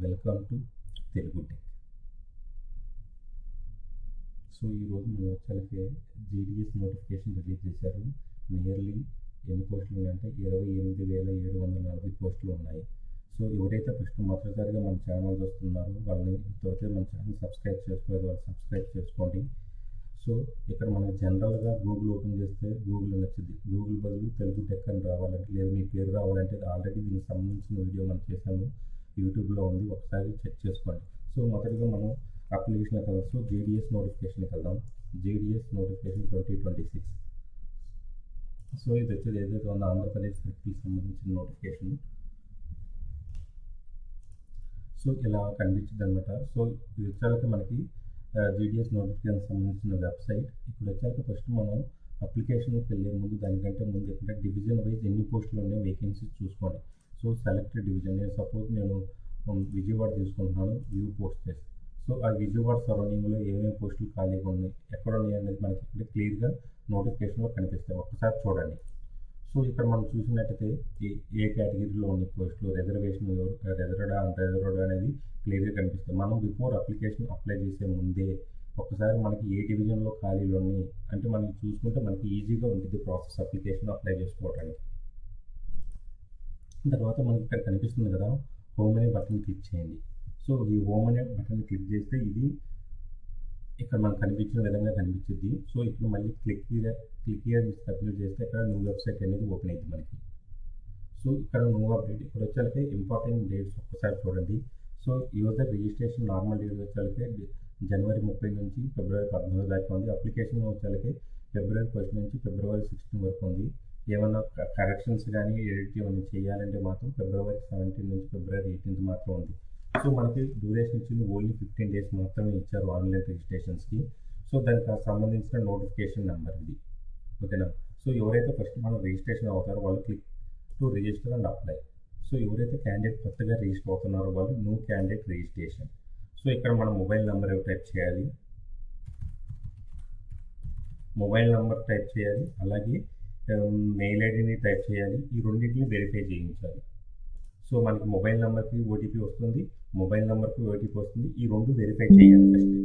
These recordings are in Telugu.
Welcome to Telugu tech. So ఈరోజు మన వచ్చాలకే జీడిఎస్ నోటిఫికేషన్ రిలీజ్ చేశారు. నియర్లీ ఎన్ని పోస్టులు ఉన్నాయంటే 28,740 పోస్టులు ఉన్నాయి. సో ఎవరైతే ఫస్ట్ మొదటిసారిగా మన ఛానల్ చూస్తున్నారో వాళ్ళని ఇంతవరకు మన ఛానల్ సబ్స్క్రైబ్ చేసుకోలేదు, వాళ్ళు సబ్స్క్రైబ్ చేసుకోండి. సో ఇక్కడ మనం జనరల్గా గూగుల్ ఓపెన్ చేస్తే గూగుల్ నచ్చింది. గూగుల్ బదులు తెలుగు టెక్ అని రావాలంటే లేదా మీ పేరు రావాలంటే ఆల్రెడీ దీనికి సంబంధించిన వీడియో మనం చేసాము, యూట్యూబ్లో ఉంది, ఒకసారి చెక్ చేసుకోండి. సో మొదటిగా మనం అప్లికేషన్కి వెళ్దాం. సో జీడిఎస్ నోటిఫికేషన్కి వెళ్దాం. GDS notification 2026. సో ఇది వచ్చేది ఏదైతే ఉందో ఆంధ్రప్రదేశ్ సర్కిల్కి సంబంధించిన నోటిఫికేషన్. సో ఇలా కనిపించింది అనమాట. సో ఇది వచ్చాక మనకి జీడిఎస్ నోటిఫికేషన్ సంబంధించిన వెబ్సైట్. ఇప్పుడు వచ్చాక ఫస్ట్ మనం అప్లికేషన్కి వెళ్ళే ముందు దానికంటే ముందు ఏంటంటే డివిజన్ వైజ్ ఎన్ని పోస్టులు ఉన్నాయో వేకెన్సీస్ చూసుకోండి. సో సెలెక్టెడ్ డివిజన్, నేను సపోజ్ నేను విజయవాడ తీసుకుంటున్నాను, వ్యూ పోస్టెస్. సో ఆ విజయవాడ సరౌండింగ్లో ఏమేమి పోస్టులు ఖాళీగా ఉన్నాయి, ఎక్కడ ఉన్నాయి అనేది మనకి ఇక్కడ క్లియర్గా నోటిఫికేషన్లో కనిపిస్తాయి. ఒక్కసారి చూడండి. సో ఇక్కడ మనం చూసినట్టయితే ఏ కేటగిరీలో ఉన్న పోస్టులు, రిజర్వేషన్, రిజర్వ్డా అన్రిజర్వ్డా అనేది క్లియర్గా కనిపిస్తుంది. మనం బిఫోర్ అప్లికేషన్ అప్లై చేసే ముందే ఒకసారి మనకి ఏ డివిజన్లో ఖాళీలు ఉన్నాయి అంటే మనకి చూసుకుంటే మనకి ఈజీగా ఉంటుంది ప్రాసెస్ అప్లికేషన్ అప్లై చేసుకోవడానికి. తర్వాత మనకి ఇక్కడ కనిపిస్తుంది కదా, హోమ్ అనే బటన్ క్లిక్ చేయండి. సో ఈ హోమ్ అనే బటన్ క్లిక్ చేస్తే ఇది ఇక్కడ మనకు కనిపించిన విధంగా కనిపించింది. సో ఇక్కడ మళ్ళీ క్లిక్ హియర్ సబ్మిట్ చేస్తే ఇక్కడ న్యూ వెబ్సైట్ అనేది ఓపెన్ అయింది మనకి. సో ఇక్కడ న్యూ అప్డేట్ ఇక్కడ వచ్చాకే ఇంపార్టెంట్ డేట్స్ ఒక్కసారి చూడండి. So user registration normal date వచ్చాకే జనవరి 30 నుంచి ఫిబ్రవరి 14 దాకా ఉంది. అప్లికేషన్ వచ్చాకే ఫిబ్రవరి 1 నుంచి ఫిబ్రవరి 16 వరకు ఉంది. ఏమైనా కరెక్షన్స్ కానీ ఎడిట్ ఏమైనా చేయాలంటే మాత్రం ఫిబ్రవరి 17 నుంచి ఫిబ్రవరి 18 మాత్రం ఉంది. సో మనకి డ్యూరేషన్ ఇచ్చింది ఓన్లీ 15 డేస్ మాత్రమే ఇచ్చారు ఆన్లైన్ రిజిస్ట్రేషన్స్కి. సో దానికి సంబంధించిన నోటిఫికేషన్ నెంబర్ ఇది, ఓకేనా. సో ఎవరైతే ఫస్ట్ మనం రిజిస్ట్రేషన్ అవుతారో వాళ్ళు click to register and apply. So ఎవరైతే క్యాండిడేట్ కొత్తగా రిజిస్టర్ అవుతున్నారో వాళ్ళు న్యూ క్యాండిడేట్ రిజిస్ట్రేషన్. సో ఇక్కడ మనం మొబైల్ నెంబర్ టైప్ చేయాలి, అలాగే మెయిల్ ఐడిని టైప్ చేయాలి. ఈ రెండింటిని వెరిఫై చేయించాలి. సో మనకి మొబైల్ నెంబర్కి ఓటీపీ వస్తుంది, మొబైల్ నెంబర్కి ఓటీపీ వస్తుంది. ఈ రెండు వెరిఫై చేయాలి ఫస్ట్.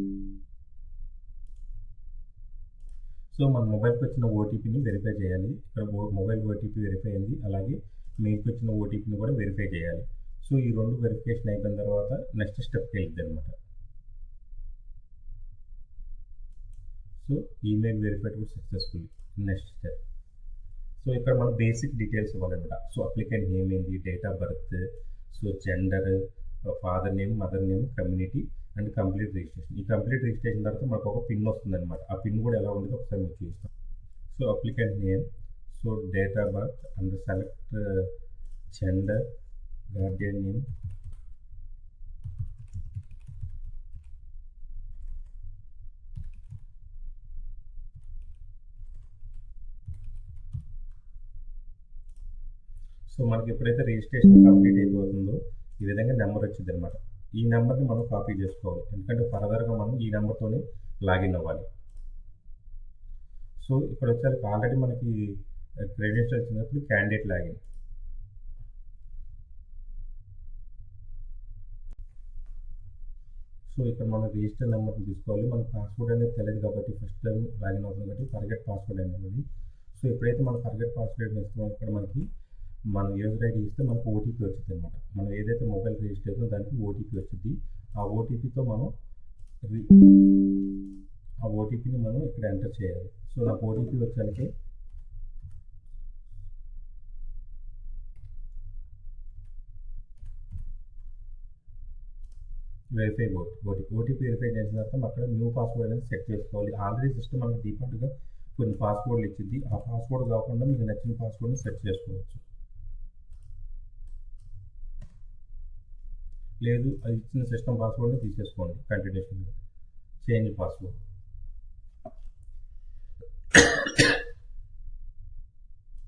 సో మన మొబైల్కి వచ్చిన ఓటీపీని వెరిఫై చేయాలి. ఇక్కడ మొబైల్ ఓటీపీ వెరిఫై అయింది, అలాగే మెయిల్కి వచ్చిన ఓటీపీని కూడా వెరిఫై చేయాలి. సో ఈ రెండు వెరిఫికేషన్ అయిపోయిన తర్వాత నెక్స్ట్ స్టెప్కి వెళ్తుంది అనమాట. So email verified successfully, next step. So ఇక్కడ మన బేసిక్ డీటెయిల్స్ ఇవ్వాలన్నమాట. సో అప్లికెంట్ నేమ్ ఏంది, date of birth, so gender, father name, mother name, community and complete registration. ఈ కంప్లీట్ రిజిస్ట్రేషన్ తర్వాత మనకు ఒక పిన్ వస్తుంది అనమాట. ఆ పిన్ కూడా ఎలా ఉంటుందో ఒకసారి మీకు చూస్తాం. So applicant name, so date of birth and select gender, Guardian name, so మనకి ఎప్పుడైతే రిజిస్ట్రేషన్ కంప్లీట్ అయిపోతుందో ఈ విధంగా నెంబర్ వచ్చింది అనమాట. ఈ నెంబర్ని మనం కాపీ చేసుకోవాలి, ఎందుకంటే ఫర్దర్గా మనం ఈ నెంబర్తోనే లాగిన్ అవ్వాలి. సో ఇక్కడ వచ్చేసరికి ఆల్రెడీ మనకి క్రెడెన్షియల్ వచ్చినప్పుడు క్యాండిడేట్ లాగిన్. సో ఇక్కడ మనం రిజిస్టర్ నెంబర్ని తీసుకోవాలి. మన పాస్వర్డ్ అనేది తెలియదు కాబట్టి ఫస్ట్ టైం లాగిన్ అవుతుంది కాబట్టి ఫర్గెట్ పాస్వర్డ్ అనేది. సో ఎప్పుడైతే మనం ఫర్గెట్ పాస్వర్డ్ ఇస్తామో ఇక్కడ మనకి మన యూజర్ ఐడి ఇస్తే మనకు ఓటీపీ వచ్చింది అనమాట. మనం ఏదైతే మొబైల్ రిజిస్టర్ అవుతుందో దానికి ఓటీపీ వచ్చింది. ఆ ఓటీపీతో మనం ఓటీపీని మనం ఇక్కడ ఎంటర్ చేయాలి. సో నాకు ఓటీపీ వచ్చాకే వెరిఫై ఓటీపీ వెరిఫై చేసిన తర్వాత అక్కడ న్యూ పాస్వర్డ్ అనేది సెట్ చేసుకోవాలి. ఆల్రెడీ సిస్టమ్ మనకి డిఫాల్ట్గా కొన్ని పాస్వర్డ్లు ఇచ్చింది. ఆ పాస్వర్డ్ కాకుండా మీకు నచ్చిన పాస్వర్డ్ని సెట్ చేసుకోవచ్చు. లేదు అది ఇచ్చిన సిస్టమ్ పాస్వర్డ్ని తీసేసుకోండి, కంటిన్యూషన్గా చేంజ్ పాస్వర్డ్.